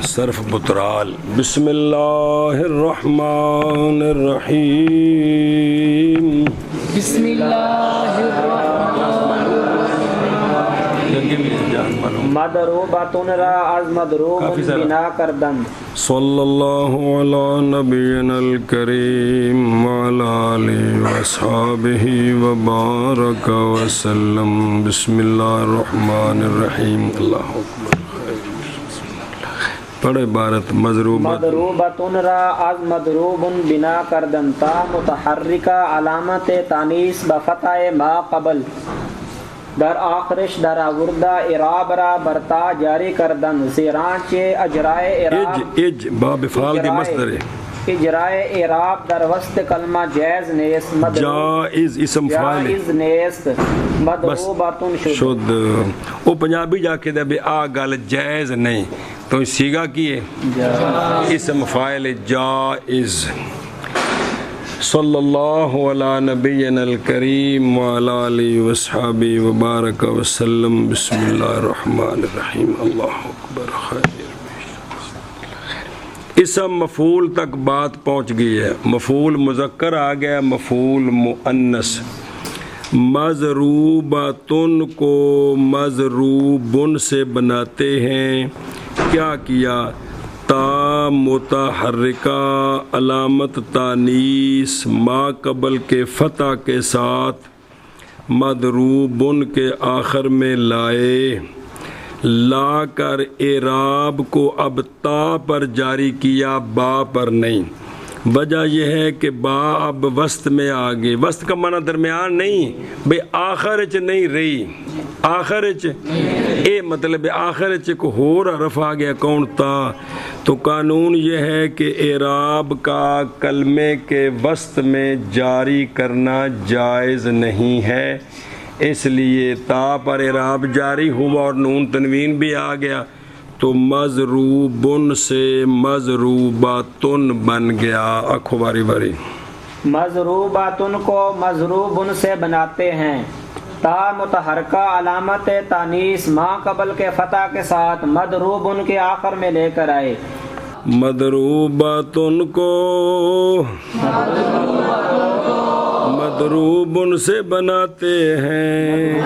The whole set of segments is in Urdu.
صرف بترال. بسم اللہ الرحمن الرحیم. بسم اللہ الرحمن الرحیم. مدروباتن را از مدروب بنا کردند. صلی اللہ علی نبینا الکریم وعلی آلہ واصحابہ وبارک وسلم. بسم اللہ الرحمن الرحیم. اللہ اکبر. پڑھ عبارت مضروبتن را از مضروب بنا کردن. تا متحرکہ علامت تانیث بفتح ما قبل در آخرش در آوردہ اعراب را برتا جاری کردن. زیرانچہ اجرائے اعراب اج باب فعال دی مصدر ہے. اجرائے اعراب در وسط کلمہ جائز نیست. جائز اسم فاعل جائز نیست. مضروبتن شد. وہ پنجابی جا کے دے بے آ گل جائز نہیں تو سیگا کی ہے اسم فاعل جائز. صلی اللہ علی نبینا الکریم وعلی آلہ وصحبہ وبارک وسلم. بسم اللہ الرحمن الرحیم. اللہ اکبر. خیر. اسم مفعول تک بات پہنچ گئی ہے. مفعول مذکر آ گیا, مفعول مؤنث. مضروباتن کو مضروبن سے بناتے ہیں. کیا کیا؟ تا متحرکہ علامت تانیث ما قبل کے فتح کے ساتھ مضروبن کے آخر میں لائے. لا کر اعراب کو اب تا پر جاری کیا, با پر نہیں. وجہ یہ ہے کہ با اب وسط میں آ گئی. وسط کا معنی درمیان نہیں بے آخر چ نہیں رہی. آخر چ اے مطلب آخر چ کو ہور حرف آ گیا کون؟ تا. تو قانون یہ ہے کہ اعراب کا کلمے کے وسط میں جاری کرنا جائز نہیں ہے. اس لیے تا پر اعراب جاری ہوا اور نون تنوین بھی آ گیا تو مضروبن سے مضروباتن بن گیا. آنکھوں باری باری. مضروباتن کو مضروبن سے بناتے ہیں. تا متحرکہ علامت تانیث ما قبل کے فتح کے ساتھ مضروبن کے آخر میں لے کر آئے. مضروباتن کو مضروبن سے بناتے ہیں.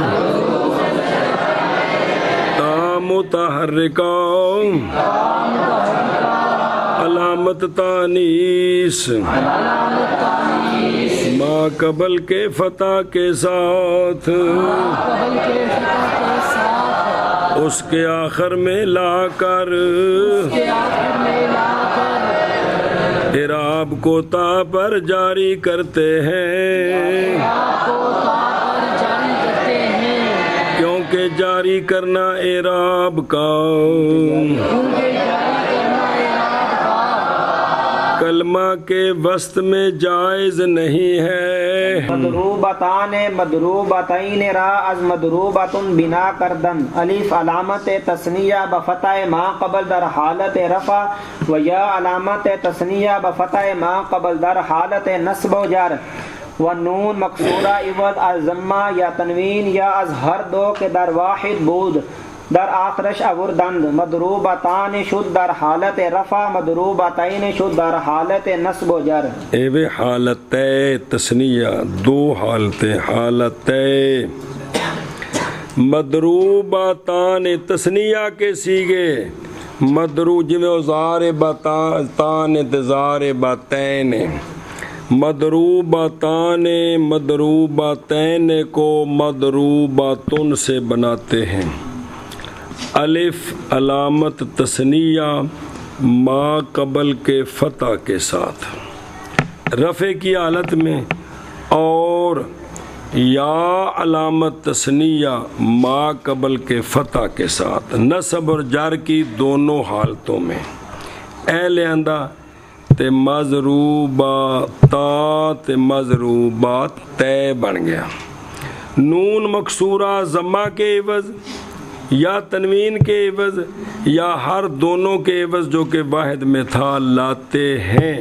تا متحرکہ علامت تانیث ما قبل کے فتح کے ساتھ اس کے آخر میں لا کر اعراب کو تا پر جاری کرتے ہیں. کیونکہ جاری کرنا اعراب کا کلمہ کے وسط میں جائز نہیں ہے. مضروبتان مضروبتین را از مضروبتن بنا کردن. الف علامت تثنیہ بفتح ما قبل در حالت رفع و یا علامت تثنیہ بفتح ما قبل در حالت نصب و جر و نون مکسورہ عوض از ضمہ یا تنوین یا از ہر دو کے در واحد بود در آخرش اوردند. مضروبتان شد در حالت رفع. مضروبتین شد در حالت نصب و جر. ایوے حالت تثنیہ دو حالتیں. حالت مضروبتان تثنیہ کے سیگے جویں اوزار باتان انتظار باتین. مضروبتین کو مضروباتن سے بناتے ہیں. الف علامت تثنیہ ما قبل کے فتح کے ساتھ رفع کی حالت میں اور یا علامت تثنیہ ما قبل کے فتح کے ساتھ نصب اور جر کی دونوں حالتوں میں. اے لہندہ تے مضروبات مضروبات تے بن گیا. نون مکسورہ ضمہ کے عوض یا تنوین کے عوض یا ہر دونوں کے عوض جو کہ واحد میں تھا لاتے ہیں.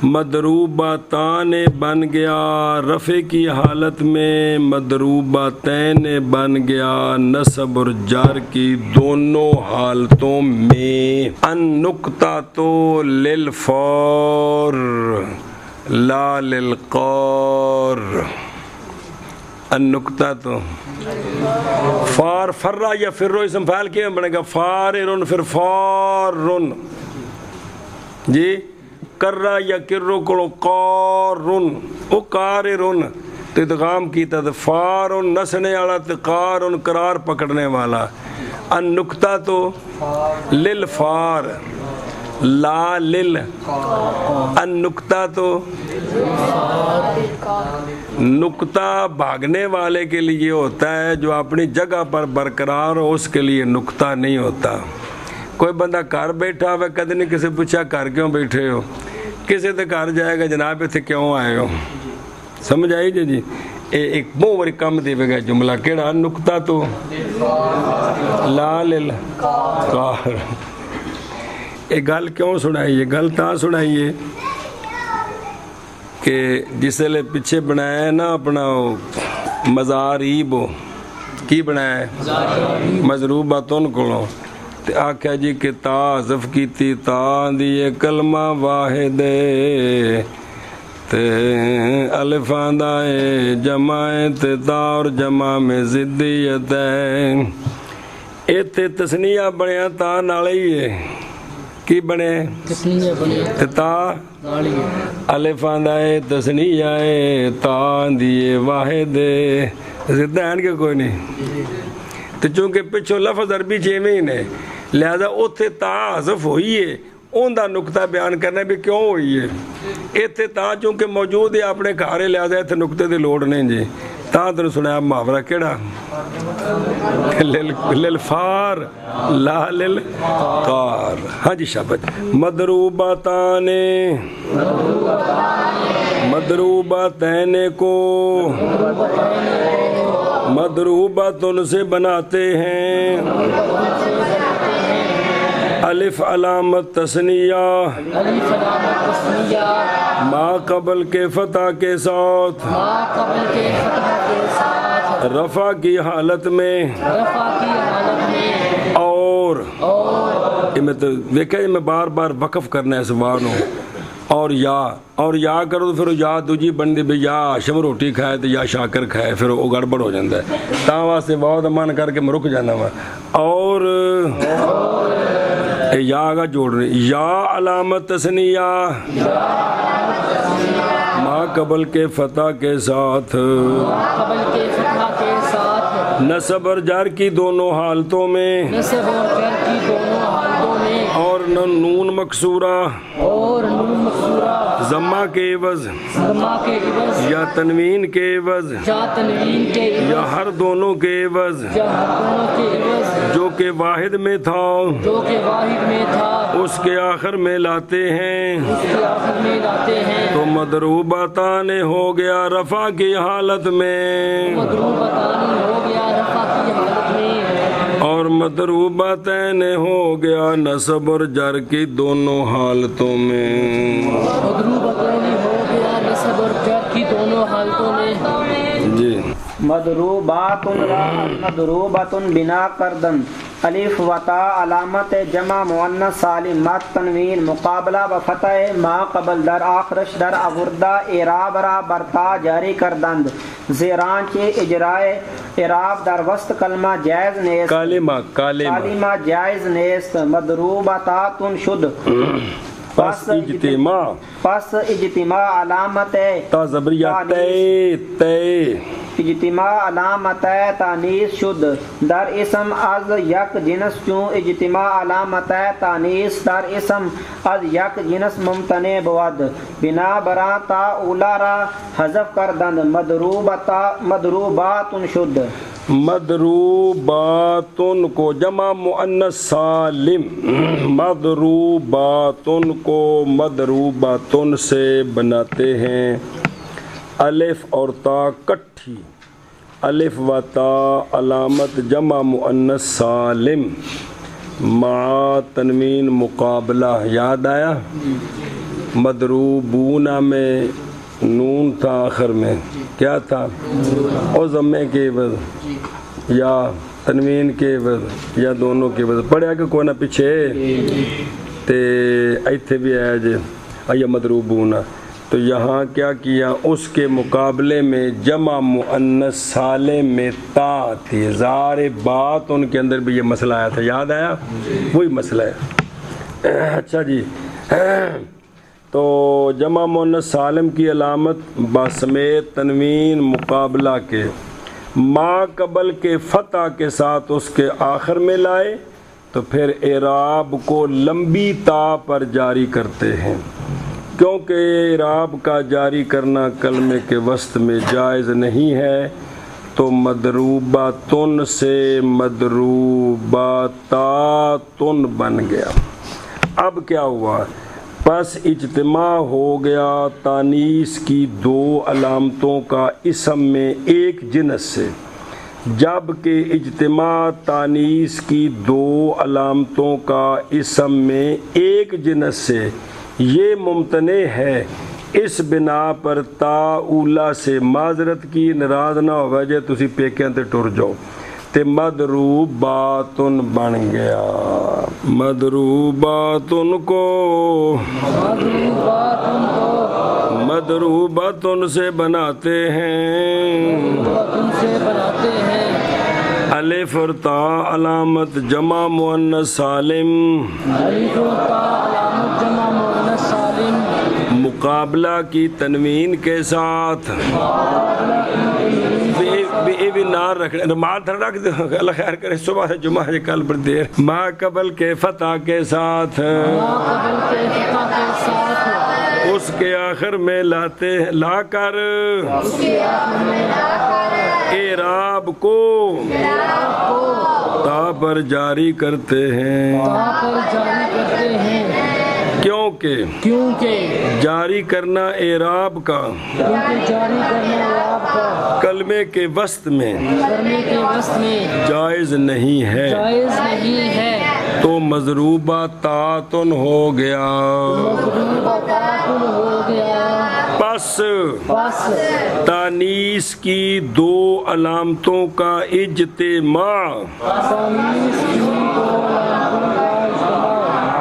مضروبتان بن گیا رفع کی حالت میں، مضروبتین بن گیا نصب اور جر کی دونوں حالتوں میں۔ النقطۃ للفور لا للقار، النقطۃ فار فرا یا فرو اسم فاعل کیا بنے گا؟ فاررن پھر فارن جی، کرا یا کرو کڑو قارن او قاررن تو ادغام کیتا تو فارن نسنے والا تو قارن قرار پکڑنے والا۔ النقطہ تو للفار لا لل، النقطہ تو نقطہ بھاگنے والے کے لیے ہوتا ہے، جو اپنی جگہ پر برقرار ہو اس کے لیے نقطہ نہیں ہوتا۔ کوئی بندہ گھر بیٹھا ہوا کدی نہیں کسی پوچھا گھر کیوں بیٹھے ہو، کسی تے گھر جائے گا جناب اتنے کیوں آئے ہو، سمجھ آئی جی؟ ایک بہت بڑی کم دے گا جملہ کیڑا؟ نقطہ تو لا للقار۔ یہ گل کیوں سنائیے؟ گل تا سنائیے کہ جس لئے پیچھے بنایا ہے نا اپنا مزاریب، کی بنایا ہے؟ مضروبتن کولوں تے آکھیا جی کہ تا حذف کیتی، تا دیے کلمہ واحد تے الفاں دا جمع تے تا اور جمع میں ضدیت ہے۔ ایتھے تسنیہ بنیا تا نالے ہی ہے، کی بنے؟ تسنیہ بنے تا الفاں دا تسنیہ ہے، تا دیے واحد ضدہ ہیں کہ کوئی نہیں؟ تو چونکہ پچھو لفظ عربی چیویں ہی نے، لہذا اتھے تا حذف ہوئی ہے، ان دا نقطہ بیان کرنا بھی کیوں ہوئی ہے؟ اتھے تا چونکہ موجود ہے اپنے گھارے، لہذا اتھے نقطے دی لوڑ نہیں جی۔ تا تر سنیا محاورہ کیڑا؟ للفار لا للقار۔ ہاں جی شابت۔ مضروبتان مضروبتین کو مضروبتن سے بناتے ہیں، الف علامت تثنیہ ما قبل کے فتح کے ساتھ رفع کی حالت میں، اور میں تو دیکھا میں بار بار وقف کرنا ہے زبان ہوں، اور یا کرو تو پھر یا دوجی بندی بھی یا ہاشم روٹی کھائے تو یا شاکر کھائے، پھر وہ گڑبڑ ہو جاتا ہے۔ تاں واسطے بہت من کر کے میں رک جانا وا، اور یا آگا جوڑ رہے، یا علامت تثنیہ ما قبل کے فتح کے ساتھ نصب اور جر کی دونوں حالتوں میں، اور نون مکسورہ ضمہ کے عوض یا تنوین کے عوض یا ہر دونوں کے عوض جو کہ واحد میں تھا اس کے آخر میں لاتے ہیں، تو مضروبتان ہو گیا رفع کی حالت میں، اور مضروبتین ہو گیا نصب اور جر کی دونوں حالتوں میں۔ جی مضروبات را مضروبات بنا کردن، الف و تا علامت جمع مؤنث سالم مت تنوین مقابلہ و فتح ما قبل در آخرش در اغردہ اعراب را برتا جاری کردند، زیرانچہ اجرائے اعراب در وسط کلمہ جائز نیست، کلمہ جائز نیست، مضروبات شد، پس اجتماع علامت تا زبریہ تے اجتماع علامت تانیث شد در اسم از یک جنس، چون اجتماع علامت تانیث در اسم از یک جنس ممتنع بود، بنا برا تا اولا را حذف کردند، مضروبات شد۔ مضروباتن کو جمع مؤنث سالم، مضروباتن کو مضروباتن سے بناتے ہیں، الف اور تا کٹھی، الف و تا علامت جمع مؤنث سالم مع تنوین مقابلہ، یاد آیا؟ مدروبونا میں نون تھا آخر میں، کیا تھا؟ اور ضمے کے عوض یا تنوین کے عوض یا دونوں کے عوض پڑھیا کہ کوئی نہ پیچھے تے ایتھے بھی آیا جے یا مدروبونا. تو یہاں کیا کیا، اس کے مقابلے میں جمع مؤنث سالم میں تا تھی، زار بات، ان کے اندر بھی یہ مسئلہ آیا تھا، یاد آیا؟ وہی مسئلہ ہے. اچھا جی، تو جمع مؤنث سالم کی علامت باسمیت تنوین مقابلہ کے ما قبل کے فتح کے ساتھ اس کے آخر میں لائے تو پھر اعراب کو لمبی تا پر جاری کرتے ہیں. کیونکہ اعراب کا جاری کرنا کلمے کے وسط میں جائز نہیں ہے تو مدروباتن سے مدروباتاتن بن گیا. اب کیا ہوا، پس اجتماع ہو گیا تانیث کی دو علامتوں کا اسم میں ایک جنس سے، جبکہ اجتماع تانیث کی دو علامتوں کا اسم میں ایک جنس سے یہ ممتنع ہے. اس بنا پر تا اولا سے معذرت کی، ناراض نہ ہو وجہ تسی پیکیاں تے ٹر جاؤ، تے مدروباتن بن گیا. مدروباتن کو مدروباتن سے بناتے ہیں، الف اور تا علامت جمع مؤنث سالم، مقابلہ کی تنوین کے ساتھ بھی نار رکھنا، مات رکھ دو، اللہ خیر کرے، صبح سے جمعہ ہے کل پر دیر، ما قبل کے فتح کے ساتھ اس کے آخر میں لاتے لا کر اعراب کو تا پر جاری کرتے ہیں. کیونکہ جاری کرنا اعراب کا کلمے کے وسط میں جائز نہیں ہے تو مضروباتن ہو گیا. پس تانیث کی دو علامتوں کا اجتماع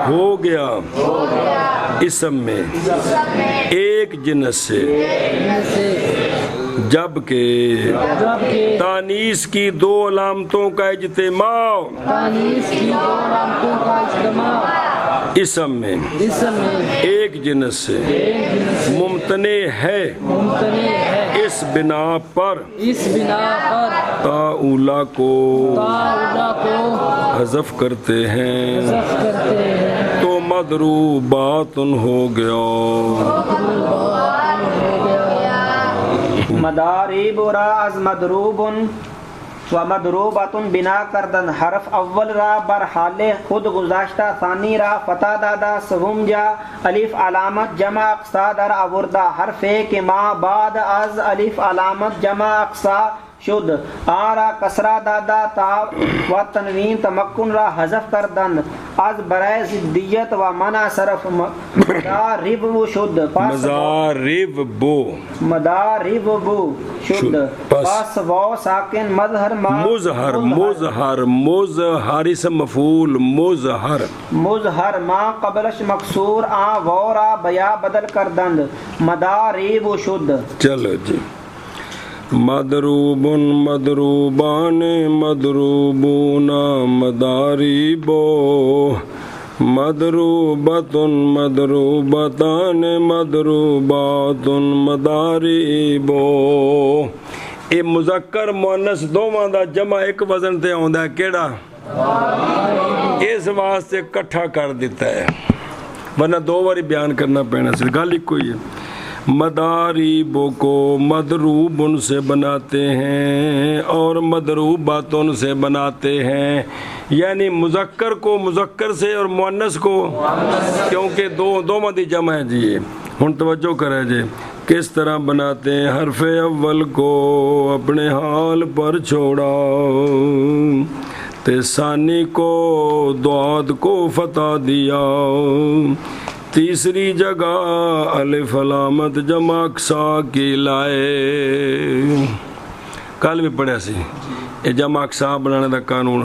ہو گیا اسم میں ایک جنس سے، جبکہ تانیث کی دو علامتوں کا اجتماع اسم میں ایک جنس سے ممتنع ہے. اس بنا پر تا اولا کو حذف کرتے ہیں تو مدروباتن ہو گیا. مداریب را از مدروبن و مدروباتن بنا کردن، حرف اول را بر حال خود گذاشتہ، ثانی را فتح دادا، سوم جا الف علامت جمع اقصا در آوردہ، حرف کے ما بعد از الف علامت جمع اقصا شد، آ را کسرا دادا، تا و تنوین تمکن را حذف کردن، از برائے ضدیت و منع صرف مدارب شد، مضارب بو شد، پس واو ساکن مظہر مظہر اسم مفعول مظہر ما قبلش مکسور، آ واو را بیا بدل کردند، مدارب شد. چلو جی، مدروبن مدروبان مدروبون مداریبو، مدروبتن مدروبتان مدروباتن مداریبو. یہ مذکر مؤنث دوواں دا جمع ایک وزن تے آوندا ہے، کیڑا؟ اس واسطے کٹھا کر دیتا ہے، ورنہ دو باری بیان کرنا پینا سی، گل ایک کوئی ہے. مداریبوں کو مدروبن سے بناتے ہیں اور مدروباتن سے بناتے ہیں، یعنی مذکر کو مذکر سے اور مؤنث کو، کیونکہ دو مدی جمع ہے جی. ہن توجہ کرے جی، کس طرح بناتے ہیں. حرف اول کو اپنے حال پر چھوڑا، تے ثانی کو دعاد کو فتح دیا، تیسری جگہ الف علامت جمع اقصا کی لائے. کل بھی پڑھیا سی یہ جمع اقصا بنانے دا قانون.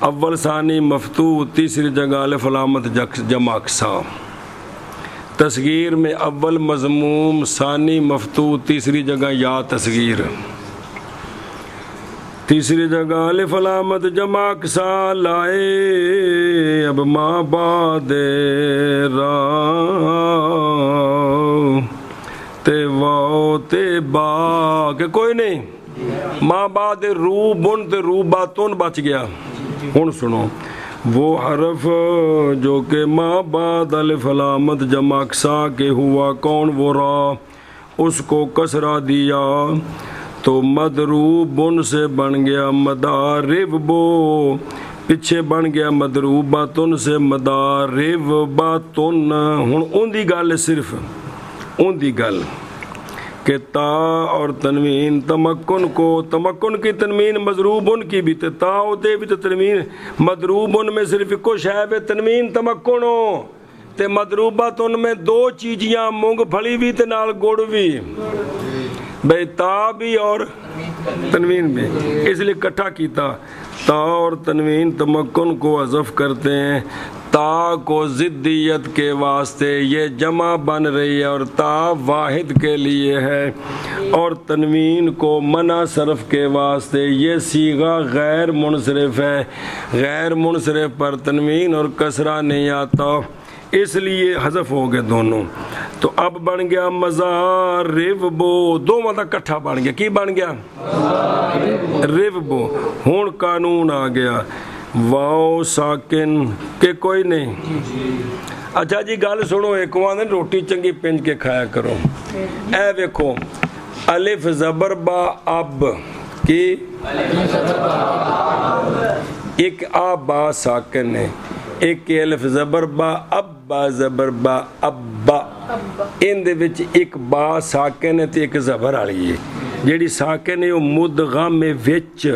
اول ثانی مفتوح، تیسری جگہ الف علامت جمع اقصا. تصغیر میں اول مضموم، ثانی مفتوح، تیسری جگہ یا تصغیر. تیسری جگہ الف علامت جمع اقصا لائے. اب ما بعد را تے واو تے با کہ کوئی نہیں. ما بعد رو بن تے رو باتون بچ گیا. ہن سنو وہ حرف جو کہ ما بعد الف علامت جمع اقصا کے ہوا کون؟ وہ را. اس کو کسرہ دیا تو مدروبن سے بن گیا مدارب بو. پیچھے بن گیا مدروباتن سے مدارب باتن. ہن ان دی گل ہے، صرف ان دی گل کہ تا اور تنوین تمکن کو، تمکن کی تنوین مضروبن کی بھی تے تا ہوتے بھی تے تنوین مضروبن میں صرف ایک شعب ہے تنوین تمکن ہو تے مضروباتن میں دو چیزیاں مونگ پھلی بھی تے نال گڑ بھی، بھئی تا بھی اور تنوین بھی، اس لیے اکٹھا کیتا. تا اور تنوین تمکن کو حذف کرتے ہیں. تا کو ضدیت کے واسطے یہ جمع بن رہی ہے اور تا واحد کے لیے ہے، اور تنوین کو منع صرف کے واسطے یہ صیغہ غیر منصرف ہے. غیر منصرف پر تنوین اور کسرہ نہیں آتا، اس لیے حذف ہو گئے دونوں. تو اب بن گیا مزارب بو. دو مطلب کٹھا بن گیا. کی بن گیا؟ رب بو. ہون قانون آ گیا واو ساکن کہ کوئی نہیں. اچھا جی گل سنو، ایک وہاں روٹی چنگی پنج کے کھایا کرو. اے ویکھو الف زبر با اب کی ایک آ با ساکن ہے، ایک الف زبر با اب با زبر با ابا. ان دے وچ ایک با ساکن ہے تے ایک زبر والی ہے. جیڑی ساکن ہے وہ مدغم وچ،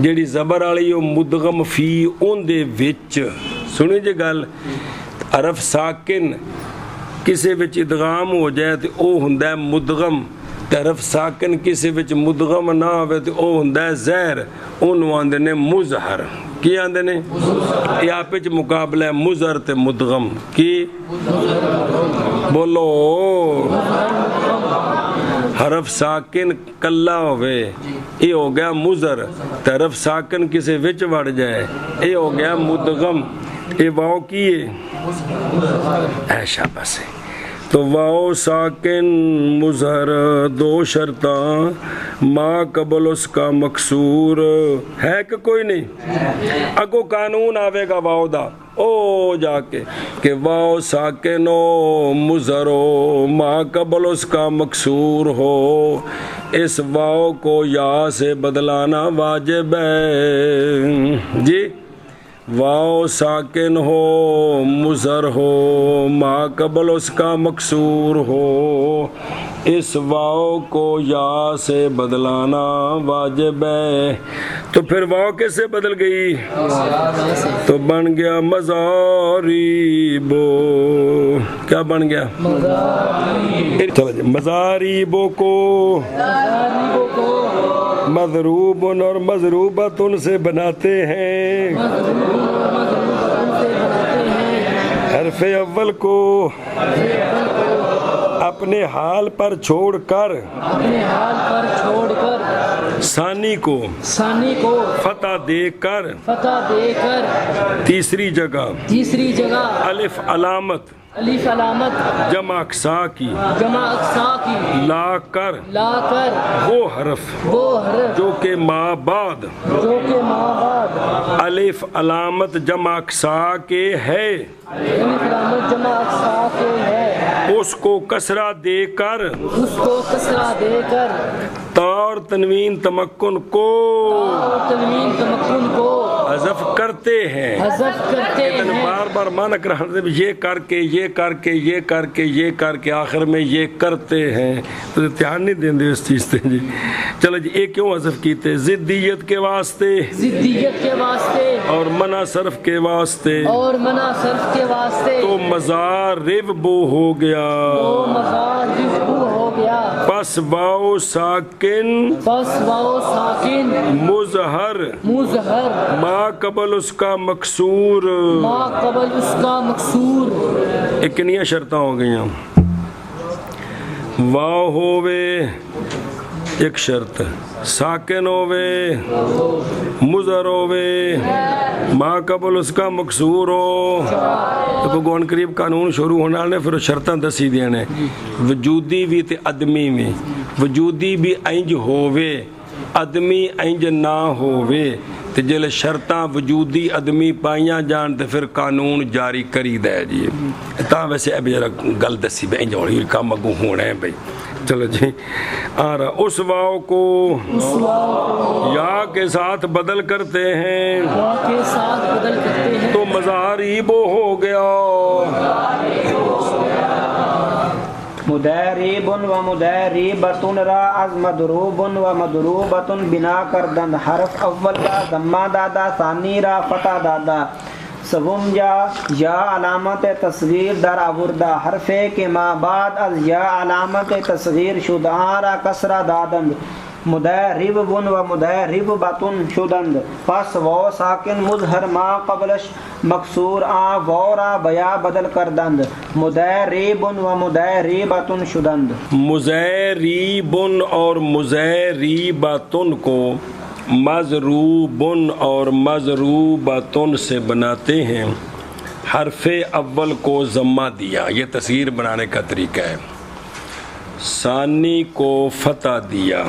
جیڑی زبر والی وہ مدغم فی اون دے وچ. سنی جی گل، حرف ساکن کسے وچ ادغام ہو جائے تے او ہوندا ہے مدغم، تے حرف ساکن کسے وچ مدغم نہ ہوئے تے او ہوندا ہے زہر. اونوں آندے نے مظہر. کی آندے نے؟ یہ آپ وچ مقابلہ ہے مظہر تے مدغم. کی بولو؟ حرف ساکن کلا ہوئے یہ ہو گیا مظہر، تے حرف ساکن کسے وچ وڑ جائے یہ ہو گیا مدغم. یہ واو کی ہے ایشا بس ہے. تو واو ساکن مظہر دو شرطاں ما قبل اس کا مکسور ہے کہ کوئی نہیں. اگو قانون آوے گا واو دا او جا کے کہ واو ساکن ہو مظہر ہو ما قبل اس کا مکسور ہو. اس واو کو یا سے بدلانا واجب ہے. جی واو ساکن ہو مظہر ہو ما قبل اس کا مکسور ہو، اس واو کو یا سے بدلانا واجب ہے. تو پھر واو کیسے بدل گئی؟ تو بن گیا مزاریبو. کیا بن گیا؟ مزاریبو کو مضروبن اور مضروبتن سے بناتے ہیں. حرف اول کو اپنے حال پر چھوڑ کر ثانی کو فتح دے کر تیسری جگہ الف علامت جمع اقصا کی لا کر وہ حرف جو کہ ما بعد الف علامت جمع اقصا کے ہے اس کو کسرہ دے کر تا اور تنوین تمکن کو حذف کرتے ہیں. بار بار مانا کر یہ کر کے یہ کر کے یہ کر کے یہ کر کے آخر میں یہ کرتے ہیں. تو دھیان نہیں دیں اس چیز سے جی. چلو جی یہ کیوں حذف کیتے؟ ضدیت کے واسطے اور منع صرف کے واسطے. تو مزارب بو ہو گیا تو مزارب ہو گیا پس واو ساکن بس واو ساکن مظہر مظہر ما قبل اس کا مکسور ما قبل اس کا مکسور کنیاں شرطاں ہو گئیں واو ہووے ایک شرط ساکن ہووے مظہر ہووے ما قبل اس کا مکسور ہو تو گون قریب قانون شروع ہونے والے پھر شرطاں دسی دینے وجودی بھی تے عدمی بھی وجودی بھی انج ہووے عدمی انج نہ ہووے تے جلے شرطاں وجودی عدمی پائیاں جان تے پھر قانون جاری کری دے جی تاں ویسے اب ذرا گل دسی بے انج ہوئی کام اگوں ہونا ہے بھائی چلو جی آ رہا اس واو کو یا کے ساتھ بدل کرتے ہیں یا کے ساتھ بدل کرتے ہیں تو مزاریب ہو گیا مدارب و مداربۃ را از مدروب و مدروبۃ بنا کردند حرف اول را ضمہ دادا ثانی را فتح دادا سوم یا علامت تصغیر در آوردہ حرف کے ما بعد از یا علامت تصغیر شدہ را کسرہ دادند مدارب و مداربۃ شدند پس واو ساکن مظہر ما قبلش مکسور واو را بیا بدل کردند مدارب و مداربۃ شدند مزیریبن اور مزیریباتن کو مضروبن اور مضروباتن سے بناتے ہیں حرف اول کو ضمہ دیا یہ تصغیر بنانے کا طریقہ ہے ثانی کو فتح دیا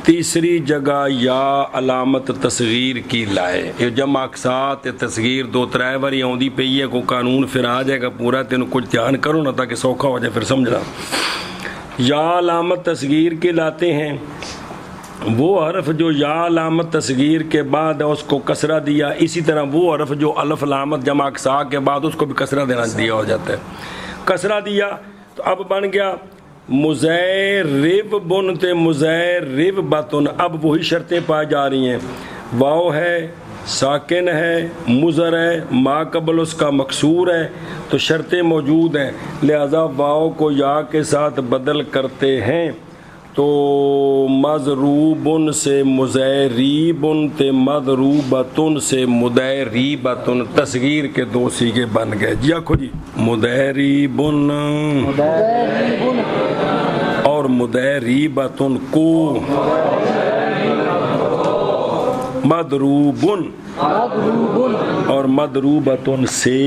تیسری جگہ یا علامت تصغیر کی لائے یہ جمع اقساط تصغیر دو ترائے باری آؤندی پہ یہ کو قانون پھر آ جائے گا پورا تین کچھ دھیان کرو نا تاکہ سوکھا ہو جائے پھر سمجھنا یا علامت تصغیر کے لاتے ہیں وہ حرف جو یا علامت تصغیر کے بعد اس کو کسرہ دیا اسی طرح وہ حرف جو الف علامت جمع اقساء کے بعد اس کو بھی کسرہ دینا دیا ہو جاتا ہے کسرہ دیا تو اب بن گیا مزیرب بن تے مزیرب باتن اب وہی شرطیں پائی جا رہی ہیں واو ہے ساکن ہے مظہر ہے ما قبل اس کا مکسور ہے تو شرطیں موجود ہیں لہذا واو کو یا کے ساتھ بدل کرتے ہیں تو مضروبن سے مزیریبن تے مضروبتن سے مدیریبتن تصغیر کے دو سیغے بن گئے جی آخو جی مدیریبن اور مدیریبتن کو مضروبن اور مضروبتن سے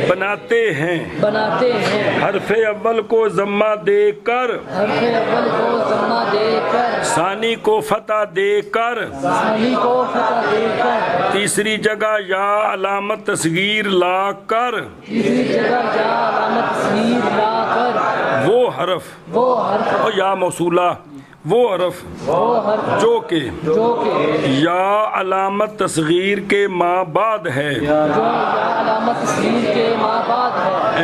بناتے ہیں حرف اول کو ضمہ دے کر ثانی کو فتح دے کر تیسری جگہ یا علامت تصغیر لا کر وہ حرف اور یا موصولہ وہ حرف جو کہ یا علامت تصغیر کے ما بعد ہے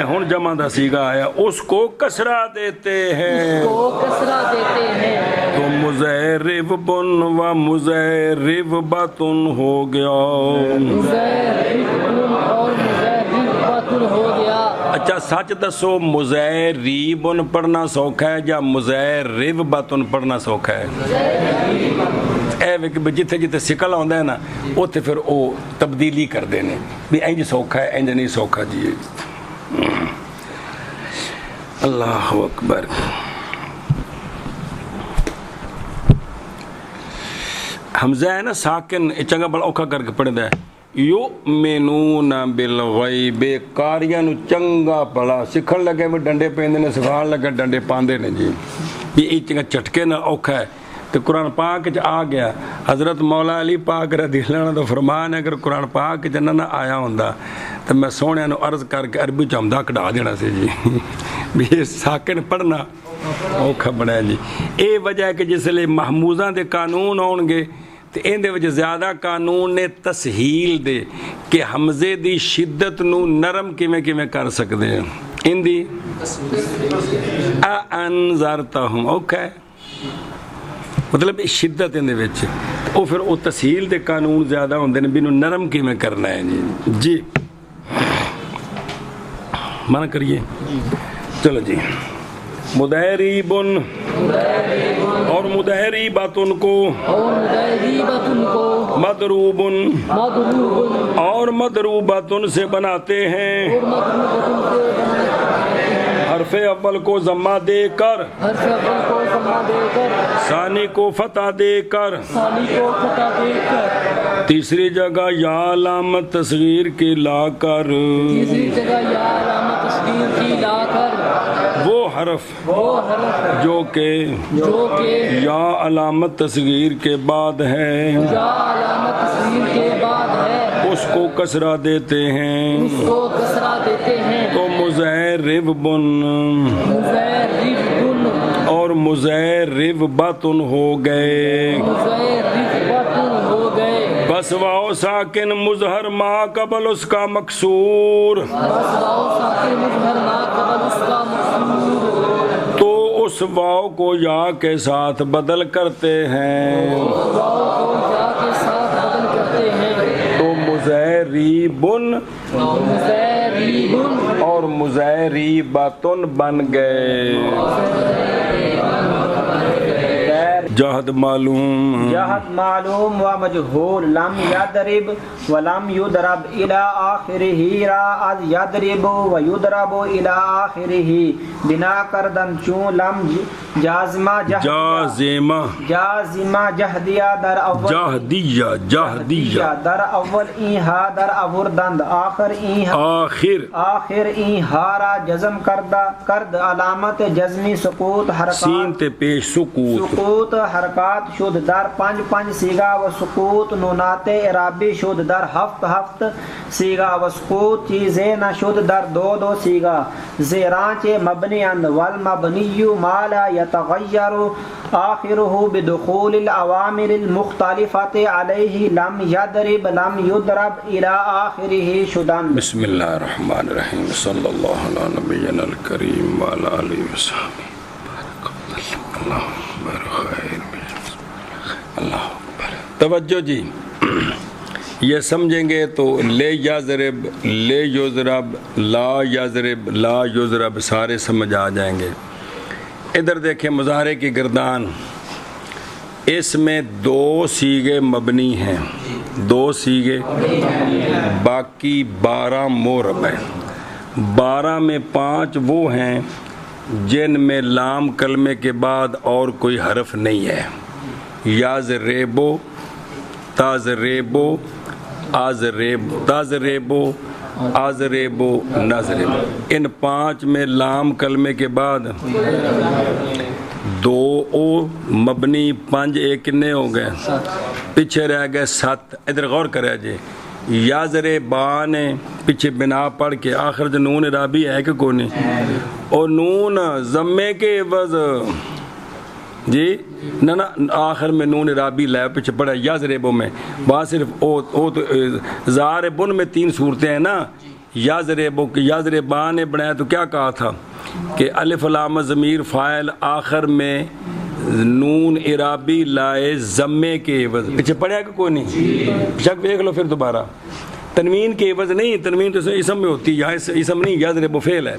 ہن جمع دا سیغہ آیا اس کو کسرہ دیتے ہیں تو مزیرب بن و مزیرب باتن ہو گیا اچھا سچ دسو مزیریبن پڑھنا سوکھا ہے یا مزیرباتن پڑھنا سوکھا ہے اے جتھے جتھے سکل آندا ہے نا اوتھے پھر او تبدیلی کر دینے بھی انج سوکھا ہے انج نہیں سوکھا جی اللہ اکبر حمزہ ہے نا ساکن چنگا بڑا اوکھا کر کے پڑھ دے یؤمنون بالغیب کاریاں نو چنگا پڑھا سکھن لگے میں ڈنڈے پیندے نے سکھان لگے ڈنڈے پاندے نے جی یہ چنگا چٹکے نہ اوکھا ہے تو قرآن پاک آ گیا حضرت مولا علی پاک رضی اللہ عنہ تو فرمان ہے اگر قرآن پاک نہ آیا ہوندا تو میں سونے نو عرض کر کے عربی چمدا کٹا دینا سی جی بھی یہ ساکن پڑھنا اوکھا بنا ہے جی اے وجہ ہے کہ جس لئے محموزاں دے قانون ہون گے تو ان دے وجہ زیادہ قانون نے تسہیل دے کہ حمزے دی شدت نو نرم کیویں کر سکتے ہیں ان دی انذرتہم اوکے مطلب شدت ان دے وچ او پھر او تسہیل دے قانون زیادہ ہوندے نے بھی نرم کیویں کرنا ہے جی مانا کریے. چلو جی. مدہریبن اور مدہریباتن کو مدروبن اور مدروباتن سے بناتے ہیں حرف اول کو ضمہ دے کر ثانی کو فتح دے کر تیسری جگہ یا علامت تصغیر کی لا کر وہ حرف جو کہ یا علامت تصغیر کے بعد ہے اس کو کسرہ دیتے ہیں تو مضارب بن اور مضارب بطن ہو گئے. بس واو ساکن مظہر ما قبل اس کا مکسور تو اس واو کو یا کے ساتھ بدل کرتے ہیں تو مضاربن اور مضارباتن بن گئے. جہد معلوم و مجہول لم یضرب ولم یضرب الى آخرہ را از یضرب و یضرب الى آخرہ بنا کردن چون لم جازمہ جہدیہ در اول جہدیہ در اول اینہا در اوردند آخر اینہارا جزم کرد علامت جزمی سکوت حرکات حرکات شد در 5 سیگا و سکوت نونات اعرابی شد در 7 سیگا و سکوت چیزیں نہ شد در 2 سیگا زیرانچ مبنی اند والمبنی ما لا يتغیر آخرہ بدخول العوامل المختلفات علیہ لم یضرب لم یضرب الى آخرہ شدن. بسم اللہ الرحمن الرحیم صلی اللہ علی نبینا الکریم وعلی آلہ وصحبہ اللہ. توجہ جی. یہ سمجھیں گے تو لے یضرب لے یضرب لا یضرب لا یضرب سارے سمجھ آ جائیں گے. ادھر دیکھیں مظاہرے کی گردان اس میں 2 سیغے مبنی ہیں 2 سیغے باقی 12 معرب ہیں. 12 میں 5 وہ ہیں جن میں لام کلمے کے بعد اور کوئی حرف نہیں ہے. یازریبو تازریبو آزریبو تازریبو آزریبو نازریبو ان 5 میں لام کلمے کے بعد 2 او مبنی 5 ایک کتنے ہو گئے پیچھے رہ گئے 7. ادھر غور کرے جی. یازریبان پیچھے بنا پڑھ کے آخر جو نون رابی ہے کہ کوئی نہیں اور نون ضمے کے عوض جی نہ آخر میں نون رابی لائے پیچھے پڑھا یازریبو میں وہاں صرف او تو زاربن میں 3 صورتیں ہیں نا. یازریبو کہ یازریبان نے بنایا تو کیا کہا تھا کہ الف لام ضمیر فاعل آخر میں نون عرابی لائے ضمے کے عوض پیچھے پڑھا کہ کوئی نہیں شک دیکھ لو پھر دوبارہ. تنوین کے عوض نہیں تنوین تو اسم میں ہوتی ہے یہاں اسم نہیں یازریبو فعل ہے.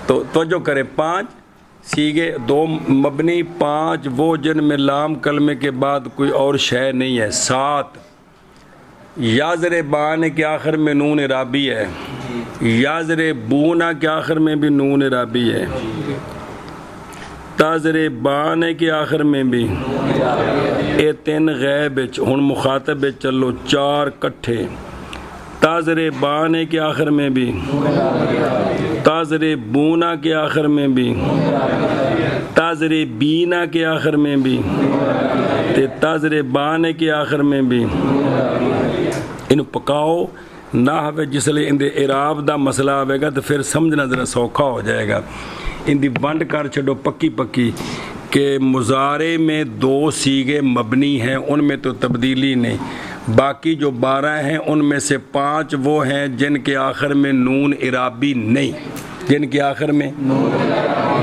تو توجہ کرے 5 سیگے 2 مبنی 5 وہ جن میں لام کلمے کے بعد کوئی اور شے نہیں ہے 7. یازریبان کے آخر میں نون رابی ہے. یازریبونا کے آخر میں بھی نون رابی ہے. تازریبان کے آخر میں بھی اے 3 غیب ہن مخاطب چلو 4 کٹھے. تازریبان کے آخر میں بھی تازریبونا کے آخر میں بھی تازریبینا کے آخر میں بھی تازریبان کے آخر میں بھی ان پکاؤ نہ ہوئے جس لئے ان دے اعراب دا مسئلہ آئے گا تو پھر سمجھنا ذرا سوکھا ہو جائے گا. ان دی بند کر چھڑو پکی کہ مضارع میں 2 سیغے مبنی ہیں ان میں تو تبدیلی نہیں. باقی جو 12 ہیں ان میں سے 5 وہ ہیں جن کے آخر میں نون عرابی نہیں. جن کے آخر میں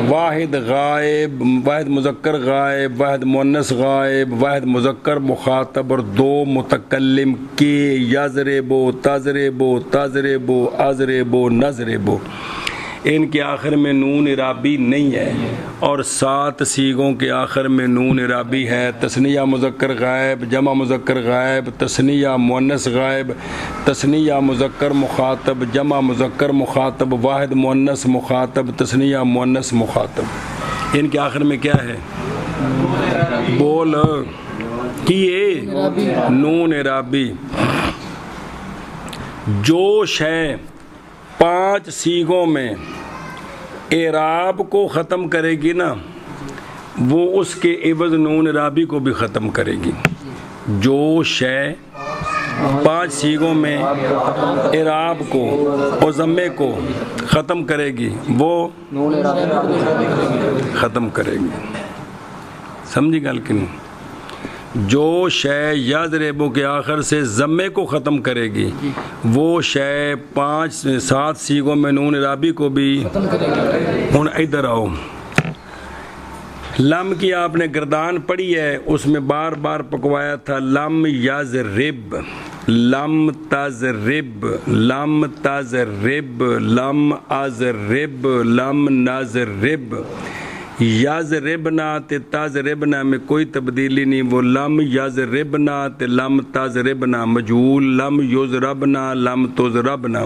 واحد غائب، واحد مذکر غائب، واحد مؤنث غائب، واحد مذکر مخاطب اور دو متکلم کے، یضربو، تضربو، تضربو، اضربو، نضربو، ان کے آخر میں نون اعرابی نہیں ہے، اور 7 صیغوں کے آخر میں نون اعرابی ہے۔ تثنیہ مذکر غائب، جمع مذکر غائب، تثنیہ مؤنث غائب، تثنیہ مذکر مخاطب، جمع مذکر مخاطب، واحد مؤنث مخاطب، تثنیہ مؤنث مخاطب، ان کے آخر میں کیا ہے؟ بول کیے نون اعرابی۔ جو شے 5 صیغوں میں اعراب کو ختم کرے گی نا، وہ اس کے عوض نون اعرابی کو بھی ختم کرے گی۔ جو شے 5 صیغوں میں اعراب کو اور ضمے کو ختم کرے گی، وہ ختم کرے گی۔ سمجھی گل کہ نہیں؟ جو شے یضربو کے آخر سے ضمے کو ختم کرے گی، وہ شے 7 صیغوں میں نون اعرابی کو بھی۔ ہن ادھر آؤ، لم کی آپ نے گردان پڑھی ہے، اس میں بار بار پکوایا تھا لم یضرب، لم تضرب، لم تضرب، لم اضرب، لم نضرب۔ یضربنا تے تضربنا میں کوئی تبدیلی نہیں، وہ لم یضربنا تے لم تضربنا، مجہول لم یضربنا، لم تضربنا،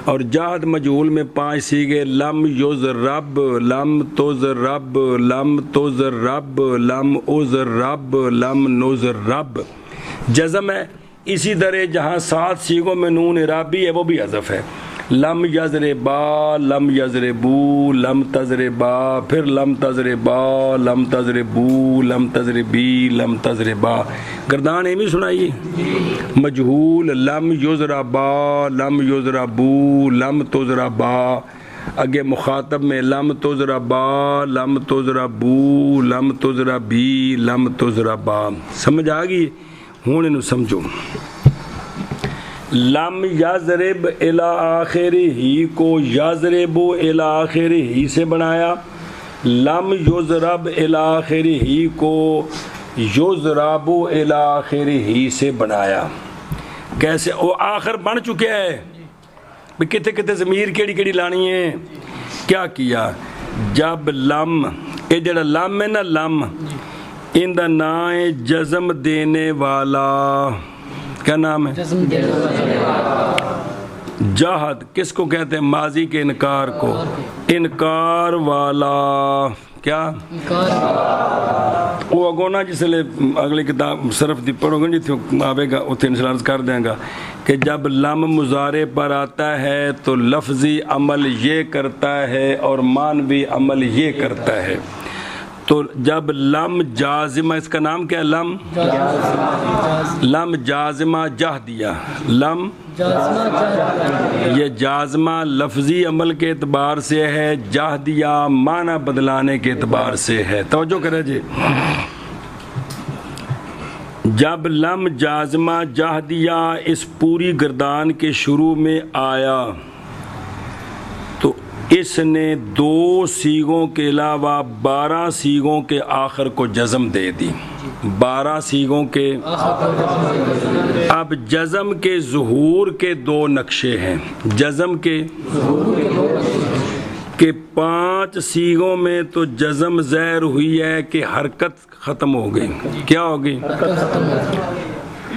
اور جہد مجہول میں 5 صیغے، لم یضرب، لم تضرب، لم تضرب، لم اضرب، لم نضرب۔ جزم ہے اسی طرح جہاں 7 صیغوں میں نون اعرابی ہے وہ بھی حذف ہے، لم یضربا، لم یضربو، لم تضربا، پھر لم تضربا، لم تضربو، لم تضربی، لم تضربا۔ گردان ایمی سنائیے، مجہول لم یضربا، لم یضربو، لم تضربا، اگے مخاطب میں لم تضربا، لم تضربو، لم تضربی، لم تضربا۔ سمجھ آ گئی؟ ہوں انہوں سمجھو، لم یضرب الی آخرہ کو یضرب الی آخرہ سے بنایا، لم یضرب الی آخرہ کو یضرب الی آخرہ سے بنایا۔ کیسے؟ وہ آخر بن چکے ہے، کتے کتے ضمیر کیڑی کیڑی لانی ہے؟ کیا کیا؟ جب لم، یہ جڑا لم ہے نا، لم ان دا نام ہے جزم دینے والا۔ کیا نام ہے؟ جہد کس کو کہتے ہیں؟ ماضی کے انکار کو، انکار والا۔ کیا؟ وہ اگونا جس لئے اگلی کتاب صرف دی پڑھو گے جتنے آوے گا اتنے انشاءاللہ کر دیں گا کہ جب لم مضارع پر آتا ہے تو لفظی عمل یہ کرتا ہے اور معنوی عمل یہ کرتا ہے۔ تو جب لم جازمہ، اس کا نام کیا ہے؟ لم جازمہ جہ دیا، لم یہ جازمہ لفظی عمل کے اعتبار سے ہے، جہ دیا معنی بدلانے کے اعتبار سے ہے۔ توجہ کریں جی، جب لم جازمہ جہ دیا اس پوری گردان کے شروع میں آیا تو اس نے 2 صیغوں کے علاوہ 12 صیغوں کے آخر کو جزم دے دی۔ 12 صیغوں کے، اب جزم کے ظہور کے 2 نقشے ہیں۔ جزم کے کہ 5 صیغوں میں تو جزم ظاہر ہوئی ہے کہ حرکت ختم ہو گئی۔ کیا ہو گئی؟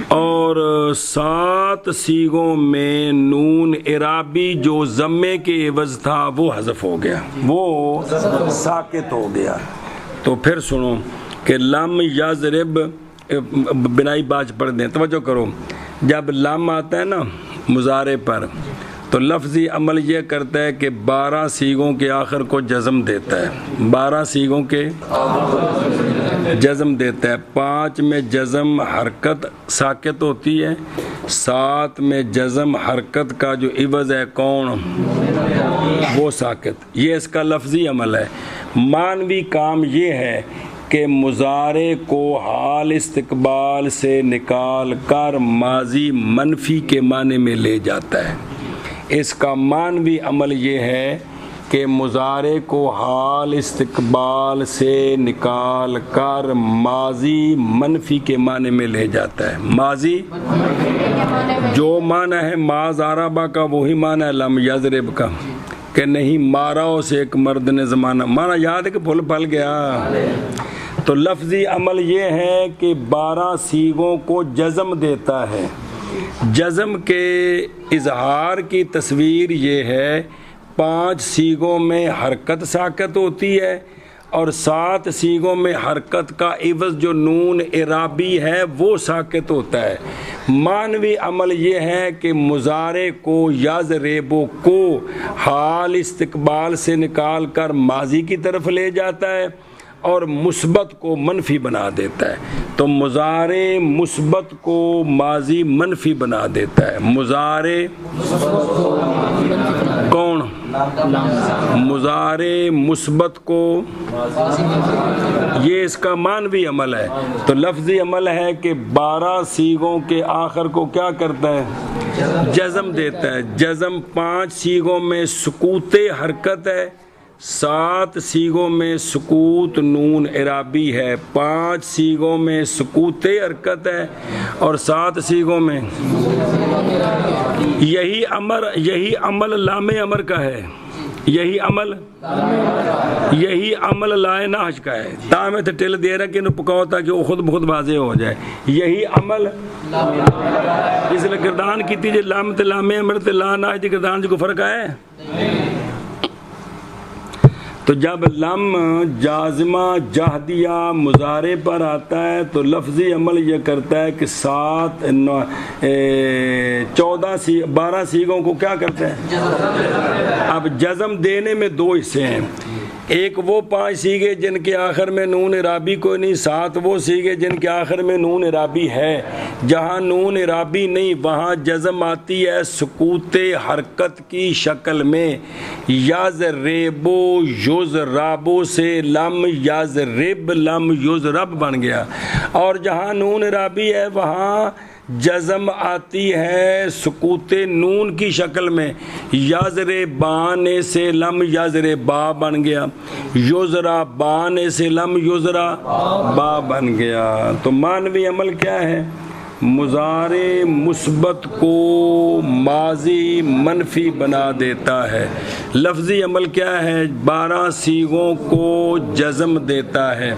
اور 7 صیغوں میں نون اعرابی جو ضمے کے عوض تھا وہ حذف ہو گیا، وہ ساکت ہو گیا۔ تو پھر سنو کہ لم یضرب، بنائی باج پڑھ دیں، توجہ کرو، جب لم آتا ہے نا مضارع پر تو لفظی عمل یہ کرتا ہے کہ 12 صیغوں کے آخر کو جزم دیتا ہے، 12 صیغوں کے جزم دیتا ہے۔ 5 میں جزم حرکت ساکت ہوتی ہے، 7 میں جزم حرکت کا جو عوض ہے کون؟ وہ ساکت۔ یہ اس کا لفظی عمل ہے۔ معنوی کام یہ ہے کہ مضارع کو حال استقبال سے نکال کر ماضی منفی کے معنی میں لے جاتا ہے۔ اس کا معنوی عمل یہ ہے کہ مضارع کو حال استقبال سے نکال کر ماضی منفی کے معنی میں لے جاتا ہے. ماضی جو معنی ہے ما ضربہ کا وہی معنی ہے لم یضرب کا, کہ نہیں مارا اسے ایک مرد نے زمانہ. معنی یاد ہے کہ بھول پھل گیا. تو لفظی عمل یہ ہے کہ 12 صیغوں کو جزم دیتا ہے. جزم کے اظہار کی تصویر یہ ہے 5 صیغوں میں حرکت ساکت ہوتی ہے اور 7 صیغوں میں حرکت کا عوض جو نون اعرابی ہے وہ ساکت ہوتا ہے. معنوی عمل یہ ہے کہ مضارع کو یضربو کو حال استقبال سے نکال کر ماضی کی طرف لے جاتا ہے اور مثبت کو منفی بنا دیتا ہے. تو مضارع مثبت کو ماضی منفی بنا دیتا ہے. مضارع کون؟ مضارع مثبت کو, یہ اس کا معنوی عمل ہے. تو لفظی عمل ہے کہ 12 صیغوں کے آخر کو کیا کرتا ہے؟ جزم دیتا ہے. جزم 5 صیغوں میں سکوت حرکت ہے, 7 صیغوں میں سکوت نون اعرابی ہے, 5 صیغوں میں سکوت حرکت ہے اور 7 صیغوں میں یہی عمل لام امر کا ہے. یہی عمل لائے ناش کا ہے. تا میں ٹل دے رہا کہ انہوں پکاؤ تاکہ وہ خود بخود واضح ہو جائے. یہی عمل اس لئے گردان کی تھی لام تے لام امر تے لا ناش دی گردان جو کو فرق آئے. تو جب لم جازمہ جہدیہ مضارع پر آتا ہے تو لفظی عمل یہ کرتا ہے کہ 12 صیغوں کو کیا کرتا ہے؟ اب جزم دینے میں 2 حصے ہیں. ایک وہ 5 صیغے جن کے آخر میں نون اعرابی کوئی نہیں, 7 وہ صیغے جن کے آخر میں نون اعرابی ہے. جہاں نون اعرابی نہیں وہاں جزم آتی ہے سکوت حرکت کی شکل میں. یضربو یضربو سے لم یضرب لم یضرب بن گیا. اور جہاں نون اعرابی ہے وہاں جزم آتی ہے سکوت نون کی شکل میں. یضربان سے لم یضربا بن گیا, یضربان سے لم یضربا بن گیا. تو معنوی عمل کیا ہے؟ مضارع مثبت کو ماضی منفی بنا دیتا ہے. لفظی عمل کیا ہے؟ 12 صیغوں کو جزم دیتا ہے.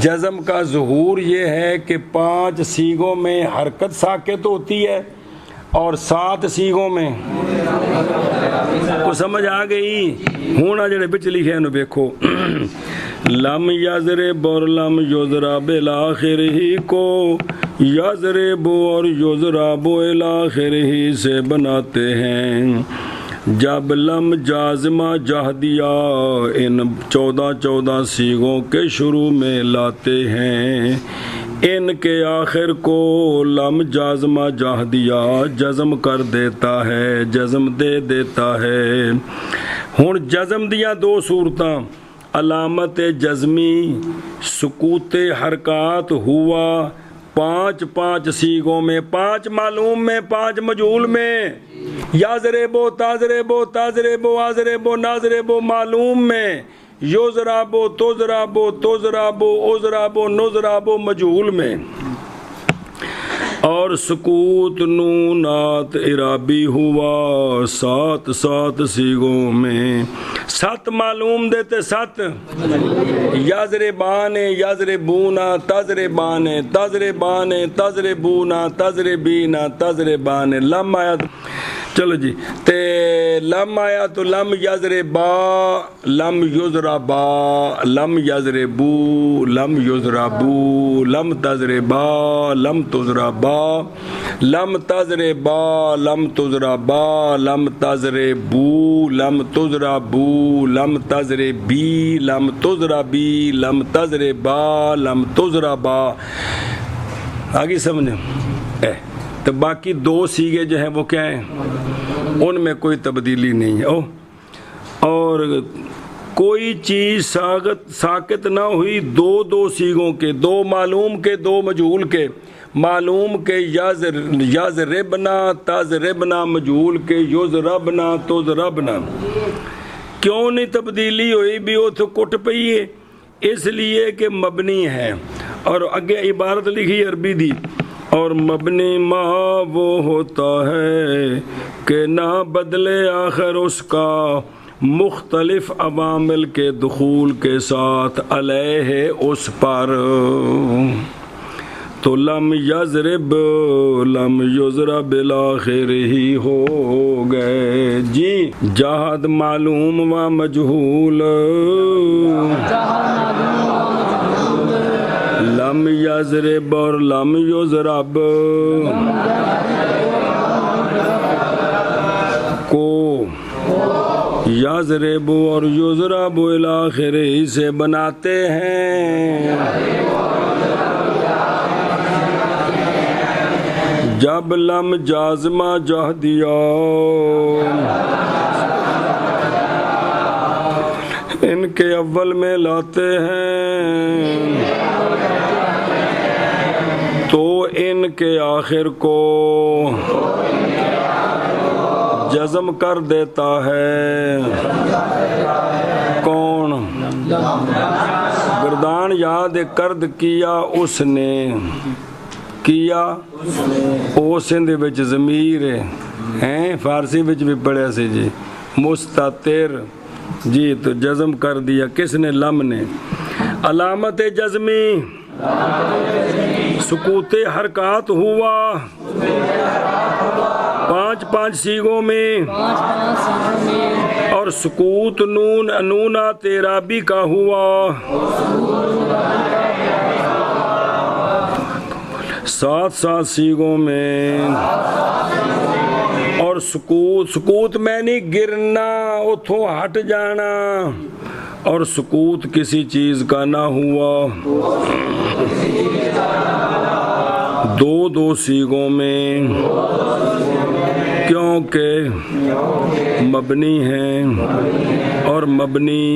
جزم کا ظہور یہ ہے کہ 5 صیغوں میں حرکت ساکت ہوتی ہے اور 7 صیغوں میں کو سمجھ آ گئی. ہونا جڑے بچ لکھے ہیں دیکھو لم یضرب اور لم یضرب الاخر ہی کو یضرب اور یضرب الاخر ہی سے بناتے ہیں. جب لم جازمہ جہدیہ ان 14 صیغوں کے شروع میں لاتے ہیں, ان کے آخر کو لم جازمہ جہدیہ جزم کر دیتا ہے, جزم دے دیتا ہے. ہن جزم دیا 2 صورتاں, علامت جزمی سکوت حرکات ہوا 5 صیغوں میں, 5 معلوم میں, 5 مجہول میں. یضربو تضربو تضربو اضربو نضربو معلوم میں, یضربو تضربو تضربو اضربو نضربو مجہول میں. اور سکوت نونات اعرابی ہوا 7 صیغوں میں. 7 معلوم دیتے 7 یضربان یضربونا تضربان تضربان تضربونا تضربینا تضربان. لم آیا چلو جی تے لم آیا تو لم یضربا لم یضربا لم یضربو لم یضربو لم تضربا لم تضربا لم تضربا لم تضربا لم تضربو لم تضربو لم تضربی لم تضربی لم تضربا لم تضربا. آگے سمجھیں. تو باقی 2 صیغے جو ہیں وہ کیا ہیں؟ ان میں کوئی تبدیلی نہیں ہے. اور کوئی چیز ساکت نہ ہوئی 2 صیغوں کے, 2 معلوم کے 2 مجہول کے. معلوم کے یضربنا تضربنا, مجہول کے یضربنا تضربنا. کیوں نہیں تبدیلی ہوئی بھی وہ تو کٹ پئی ہے؟ اس لیے کہ مبنی ہے، اور اگے عبارت لکھی عربی دی، اور مبنی ما وہ ہوتا ہے کہ نہ بدلے آخر اس کا مختلف عوامل کے دخول کے ساتھ علیہ اس پر، تو لم یضرب لم یضرب بالآخر ہی ہو گئے جی۔ جہد معلوم و مجہول لم یضرب اور لم یضرب کو یضرب اور یضرب بالآخر ہی سے بناتے ہیں۔ جب لم جازمہ جہ دیا ان کے اول میں لاتے ہیں تو ان کے آخر کو جزم کر دیتا ہے۔ کون؟ گردان یاد کرد کیا اس نے، کیا او سندھ وچ ضمیر ہے، فارسی وچ بھی پڑھیا سی جی، مستتر جی، تو جزم کر دیا کس نے؟ لم نے۔ علامت جزمی سکوت حرکات ہوا 5 سیغوں میں، اور سکوت نون انونا تیرابی کا ہوا 7 سیغوں میں، اور سکوت میں نہیں گرنا، اتھوں ہٹ جانا، اور سکوت کسی چیز کا نہ ہوا 2 سیغوں میں، کیونکہ مبنی ہیں، اور مبنی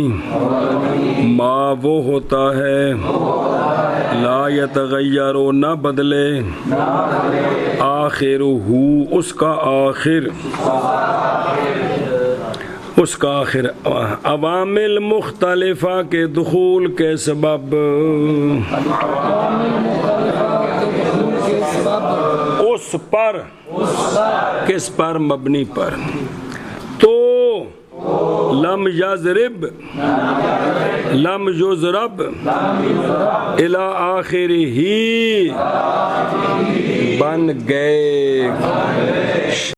ما وہ ہوتا ہے لا یتغیر و نہ بدلے آخر ہو اس کا آخر عوامل مختلفہ کے دخول کے سبب، اس پر، کس پر؟ مبنی پر۔ تو لم یضرب لم یضرب الی آخر ہی بن گئے۔